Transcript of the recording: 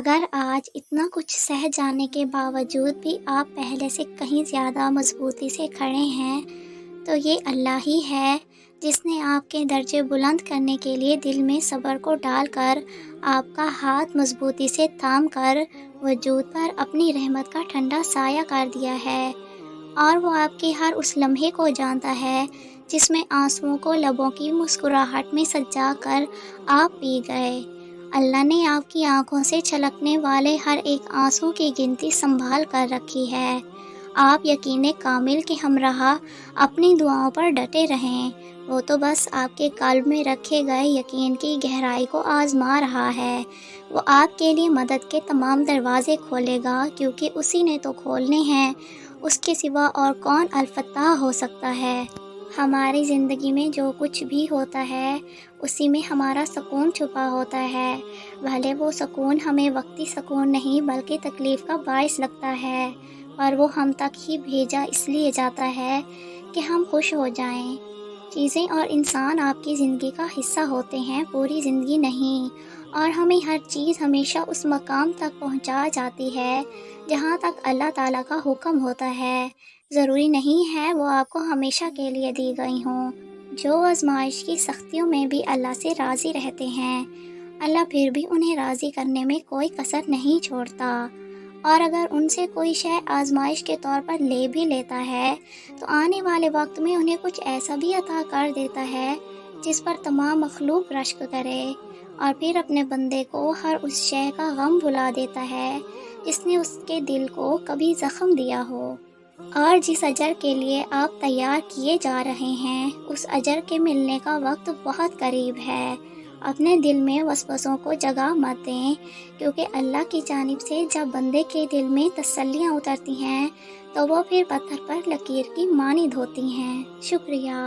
اگر آج اتنا کچھ سہ جانے کے باوجود بھی آپ پہلے سے کہیں زیادہ مضبوطی سے کھڑے ہیں تو یہ اللہ ہی ہے جس نے آپ کے درجے بلند کرنے کے لیے دل میں صبر کو ڈال کر آپ کا ہاتھ مضبوطی سے تھام کر وجود پر اپنی رحمت کا ٹھنڈا سایہ کر دیا ہے، اور وہ آپ کے ہر اس لمحے کو جانتا ہے جس میں آنسوؤں کو لبوں کی مسکراہٹ میں سجا کر آپ پی گئے۔ اللہ نے آپ کی آنکھوں سے چھلکنے والے ہر ایک آنسو کی گنتی سنبھال کر رکھی ہے۔ آپ یقین کامل کے ہمراہ اپنی دعاؤں پر ڈٹے رہیں، وہ تو بس آپ کے قلب میں رکھے گئے یقین کی گہرائی کو آزما رہا ہے۔ وہ آپ کے لیے مدد کے تمام دروازے کھولے گا کیونکہ اسی نے تو کھولنے ہیں، اس کے سوا اور کون الفتاح ہو سکتا ہے۔ ہماری زندگی میں جو کچھ بھی ہوتا ہے اسی میں ہمارا سکون چھپا ہوتا ہے، بھلے وہ سکون ہمیں وقتی سکون نہیں بلکہ تکلیف کا باعث لگتا ہے، اور وہ ہم تک ہی بھیجا اس لیے جاتا ہے کہ ہم خوش ہو جائیں۔ چیزیں اور انسان آپ کی زندگی کا حصہ ہوتے ہیں، پوری زندگی نہیں، اور ہمیں ہر چیز ہمیشہ اس مقام تک پہنچا جاتی ہے جہاں تک اللہ تعالیٰ کا حکم ہوتا ہے۔ ضروری نہیں ہے وہ آپ کو ہمیشہ کے لیے دی گئی ہوں۔ جو آزمائش کی سختیوں میں بھی اللہ سے راضی رہتے ہیں، اللہ پھر بھی انہیں راضی کرنے میں کوئی کسر نہیں چھوڑتا، اور اگر ان سے کوئی شے آزمائش کے طور پر لے بھی لیتا ہے تو آنے والے وقت میں انہیں کچھ ایسا بھی عطا کر دیتا ہے جس پر تمام مخلوق رشک کرے، اور پھر اپنے بندے کو ہر اس شے کا غم بھلا دیتا ہے جس نے اس کے دل کو کبھی زخم دیا ہو۔ اور جس اجر کے لیے آپ تیار کیے جا رہے ہیں اس اجر کے ملنے کا وقت بہت قریب ہے۔ اپنے دل میں وسوسوں کو جگہ مت دیں، کیونکہ اللہ کی جانب سے جب بندے کے دل میں تسلیاں اترتی ہیں تو وہ پھر پتھر پر لکیر کی مانند ہوتی ہیں۔ شکریہ۔